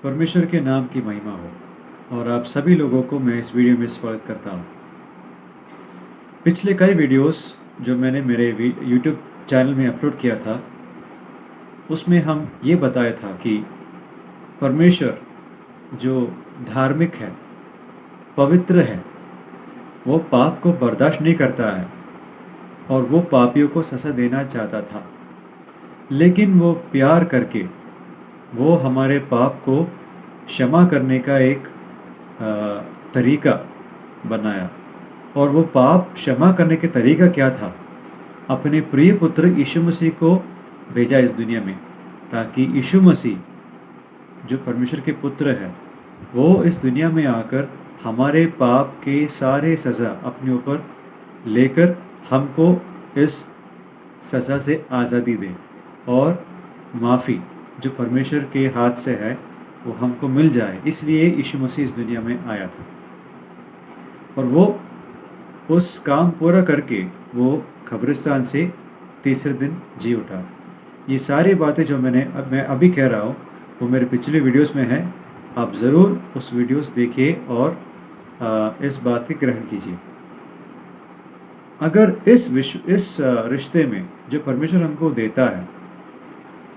परमेश्वर के नाम की महिमा हो और आप सभी लोगों को मैं इस वीडियो में स्वागत करता हूँ। पिछले कई वीडियोस जो मैंने मेरे यूट्यूब चैनल में अपलोड किया था, उसमें हम ये बताया था कि परमेश्वर जो धार्मिक है, पवित्र है, वो पाप को बर्दाश्त नहीं करता है और वो पापियों को सज़ा देना चाहता था, लेकिन वो प्यार करके वो हमारे पाप को क्षमा करने का एक तरीका बनाया। और वो पाप क्षमा करने के तरीका क्या था? अपने प्रिय पुत्र यीशु मसीह को भेजा इस दुनिया में, ताकि यीशु मसीह जो परमेश्वर के पुत्र है, वो इस दुनिया में आकर हमारे पाप के सारे सज़ा अपने ऊपर लेकर हमको इस सज़ा से आज़ादी दे और माफ़ी जो परमेश्वर के हाथ से है वो हमको मिल जाए। इसलिए यीशु मसीह इस दुनिया में आया था और वो उस काम पूरा करके वो कब्रिस्तान से तीसरे दिन जी उठा। ये सारी बातें जो मैं अभी कह रहा हूँ वो मेरे पिछले वीडियोस में है। आप ज़रूर उस वीडियोस देखिए और इस बात की ग्रहण कीजिए। अगर इस रिश्ते में जो परमेश्वर हमको देता है,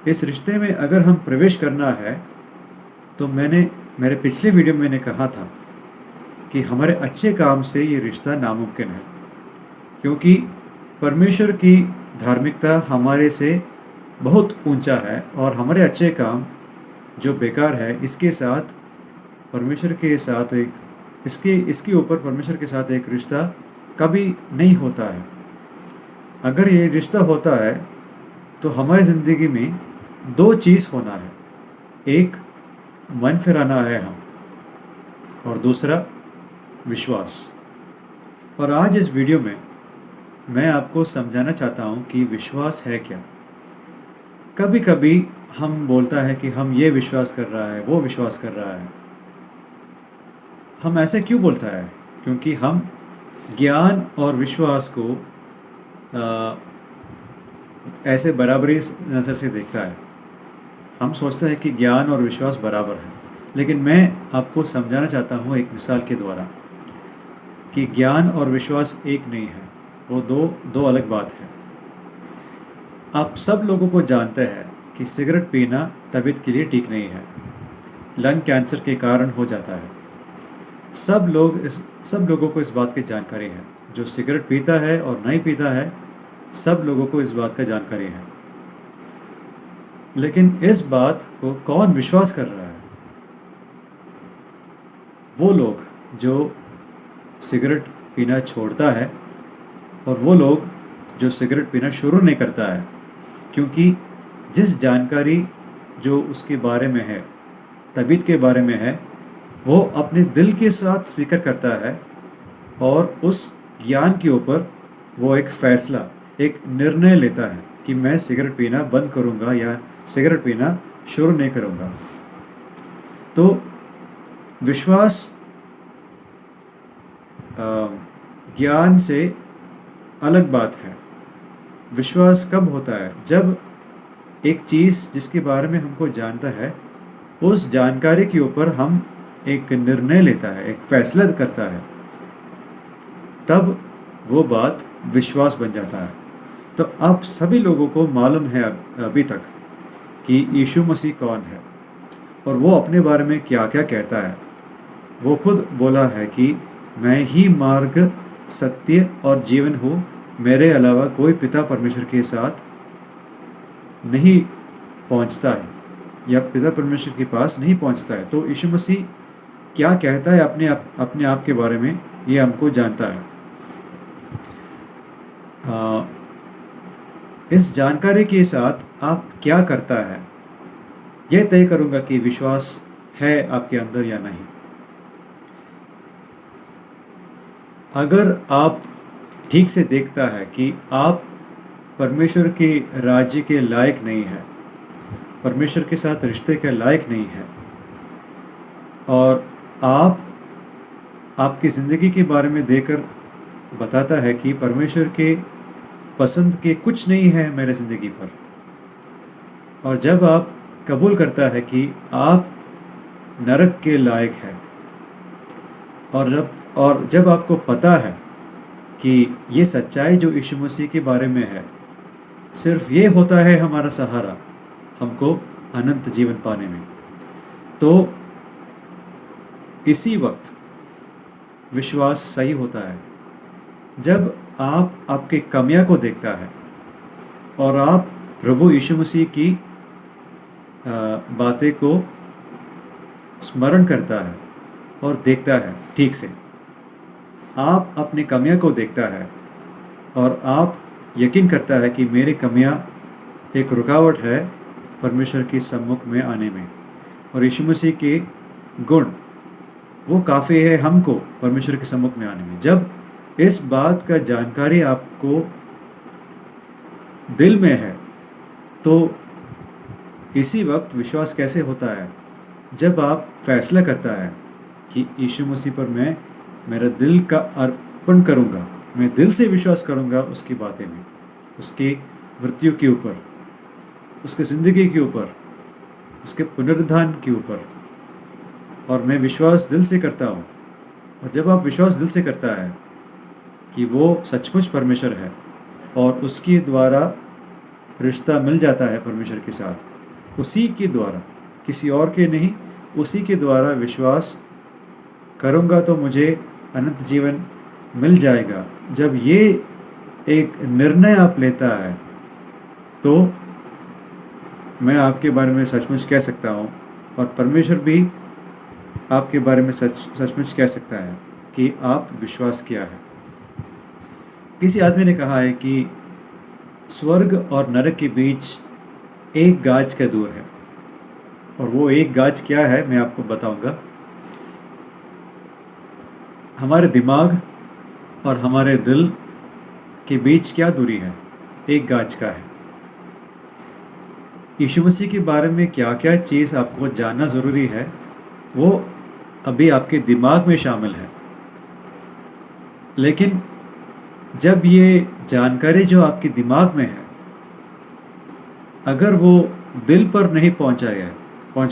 इस रिश्ते में अगर हम प्रवेश करना है, तो मेरे पिछले वीडियो में मैंने कहा था कि हमारे अच्छे काम से ये रिश्ता नामुमकिन है, क्योंकि परमेश्वर की धार्मिकता हमारे से बहुत ऊंचा है और हमारे अच्छे काम जो बेकार है, इसके साथ परमेश्वर के साथ इसके ऊपर परमेश्वर के साथ एक रिश्ता कभी नहीं होता है। अगर ये रिश्ता होता है तो हमारी ज़िंदगी में दो चीज़ होना है, एक मन फिराना है हम, और दूसरा विश्वास। और आज इस वीडियो में मैं आपको समझाना चाहता हूँ कि विश्वास है क्या। कभी कभी हम बोलता है कि हम ये विश्वास कर रहा है, वो विश्वास कर रहा है। हम ऐसे क्यों बोलता है? क्योंकि हम ज्ञान और विश्वास को ऐसे बराबरी नज़र से देखता है। हम सोचते हैं कि ज्ञान और विश्वास बराबर है, लेकिन मैं आपको समझाना चाहता हूँ एक मिसाल के द्वारा कि ज्ञान और विश्वास एक नहीं है, वो दो अलग बात है। आप सब लोगों को जानते हैं कि सिगरेट पीना तबीयत के लिए ठीक नहीं है, लंग कैंसर के कारण हो जाता है। सब लोगों को इस बात की जानकारी है। जो सिगरेट पीता है और नहीं पीता है, सब लोगों को इस बात का जानकारी है। लेकिन इस बात को कौन विश्वास कर रहा है? वो लोग जो सिगरेट पीना छोड़ता है और वो लोग जो सिगरेट पीना शुरू नहीं करता है, क्योंकि जिस जानकारी जो उसके बारे में है, तबीयत के बारे में है, वो अपने दिल के साथ स्वीकार करता है और उस ज्ञान के ऊपर वो एक फैसला, एक निर्णय लेता है कि मैं सिगरेट पीना बंद करूंगा या सिगरेट पीना शुरू नहीं करूंगा। तो विश्वास ज्ञान से अलग बात है। विश्वास कब होता है? जब एक चीज़ जिसके बारे में हमको जानता है, उस जानकारी के ऊपर हम एक निर्णय लेता है, एक फैसला करता है, तब वो बात विश्वास बन जाता है। तो आप सभी लोगों को मालूम है अभी तक कि यीशु मसीह कौन है और वो अपने बारे में क्या क्या कहता है। वो खुद बोला है कि मैं ही मार्ग, सत्य और जीवन हूँ, मेरे अलावा कोई पिता परमेश्वर के साथ नहीं पहुँचता है या पिता परमेश्वर के पास नहीं पहुँचता है। तो यीशु मसीह क्या कहता है अपने आप के बारे में, ये हमको जानता है। इस जानकारी के साथ आप क्या करता है, यह तय करूँगा कि विश्वास है आपके अंदर या नहीं। अगर आप ठीक से देखता है कि आप परमेश्वर के राज्य के लायक नहीं है, परमेश्वर के साथ रिश्ते के लायक नहीं है, और आपकी ज़िंदगी के बारे में देखकर बताता है कि परमेश्वर के पसंद के कुछ नहीं है मेरे ज़िंदगी पर, और जब आप कबूल करता है कि आप नरक के लायक है। और जब आपको पता है कि ये सच्चाई जो यीशु मसीह के बारे में है, सिर्फ ये होता है हमारा सहारा हमको अनंत जीवन पाने में, तो इसी वक्त विश्वास सही होता है। जब आप आपके कमियां को देखता है और आप प्रभु यीशु मसीह की बातें को स्मरण करता है और देखता है ठीक से, आप अपने कमियां को देखता है और आप यकीन करता है कि मेरी कमियां एक रुकावट है परमेश्वर के सम्मुख में आने में, और यीशु मसीह के गुण वो काफ़ी है हमको परमेश्वर के सम्मुख में आने में। जब इस बात का जानकारी आपको दिल में है, तो इसी वक्त विश्वास कैसे होता है? जब आप फैसला करता है कि यीशु मसीह पर मैं मेरा दिल का अर्पण करूँगा, मैं दिल से विश्वास करूँगा उसकी बातें में, उसकी मृत्यु के ऊपर, उसकी ज़िंदगी के ऊपर, उसके पुनरुत्थान के ऊपर, और मैं विश्वास दिल से करता हूँ। और जब आप विश्वास दिल से करता है कि वो सचमुच परमेश्वर है और उसके द्वारा रिश्ता मिल जाता है परमेश्वर के साथ, उसी के द्वारा, किसी और के नहीं, उसी के द्वारा विश्वास करूँगा तो मुझे अनंत जीवन मिल जाएगा। जब ये एक निर्णय आप लेता है, तो मैं आपके बारे में सचमुच कह सकता हूँ और परमेश्वर भी आपके बारे में सचमुच कह सकता है कि आप विश्वास किया है। किसी आदमी ने कहा है कि स्वर्ग और नरक के बीच एक गाज का दूर है, और वो एक गाज क्या है मैं आपको बताऊंगा। हमारे दिमाग और हमारे दिल के बीच क्या दूरी है? एक गाज का है। यीशु मसीह के बारे में क्या क्या चीज़ आपको जानना ज़रूरी है, वो अभी आपके दिमाग में शामिल है, लेकिन जब ये जानकारी जो आपके दिमाग में है, अगर वो दिल पर नहीं पहुंच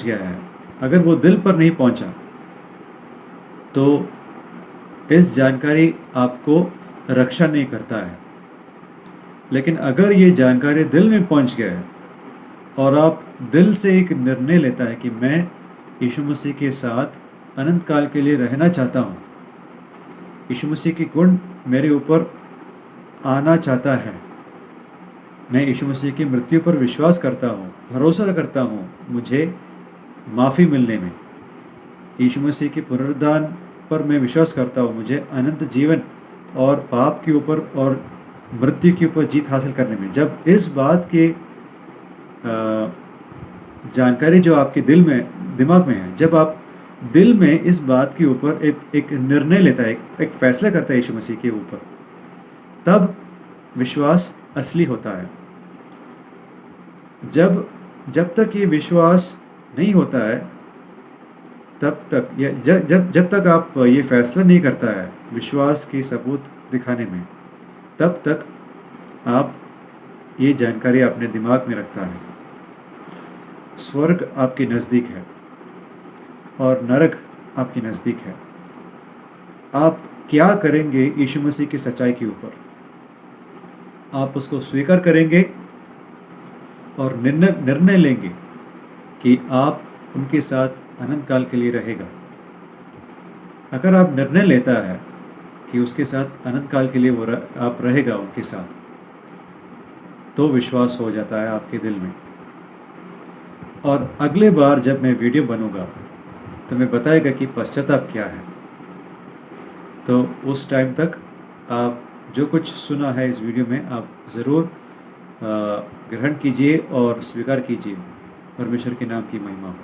गया है, अगर वो दिल पर नहीं पहुंचा, तो इस जानकारी आपको रक्षा नहीं करता है। लेकिन अगर ये जानकारी दिल में पहुंच गया है और आप दिल से एक निर्णय लेता है कि मैं यीशु मसीह के साथ अनंत काल के लिए रहना चाहता हूँ, यीशु मसीह के गुण मेरे ऊपर आना चाहता है, मैं यीशु मसीह की मृत्यु पर विश्वास करता हूँ, भरोसा करता हूँ मुझे माफ़ी मिलने में, यीशु मसीह के पुनरुत्थान पर मैं विश्वास करता हूँ मुझे अनंत जीवन और पाप के ऊपर और मृत्यु के ऊपर जीत हासिल करने में। जब इस बात के जानकारी जो आपके दिमाग में है, जब आप दिल में इस बात के ऊपर एक निर्णय लेता है, एक फैसला करता है यीशु मसीह के ऊपर, तब विश्वास असली होता है। जब तक ये विश्वास नहीं होता है, तब तक जब तक आप ये फैसला नहीं करता है विश्वास के सबूत दिखाने में, तब तक आप ये जानकारी अपने दिमाग में रखता है। स्वर्ग आपके नज़दीक है और नरक आपके नज़दीक है। आप क्या करेंगे यीशु मसीह की सच्चाई के ऊपर? आप उसको स्वीकार करेंगे और निर्णय लेंगे कि आप उनके साथ अनंत काल के लिए रहेगा। अगर आप निर्णय लेता है कि उसके साथ अनंत काल के लिए आप रहेगा उनके साथ, तो विश्वास हो जाता है आपके दिल में। और अगले बार जब मैं वीडियो बनूंगा तो मैं बताएगा कि पश्चाताप क्या है। तो उस टाइम तक आप जो कुछ सुना है इस वीडियो में आप ज़रूर ग्रहण कीजिए और स्वीकार कीजिए। परमेश्वर के नाम की महिमा हो।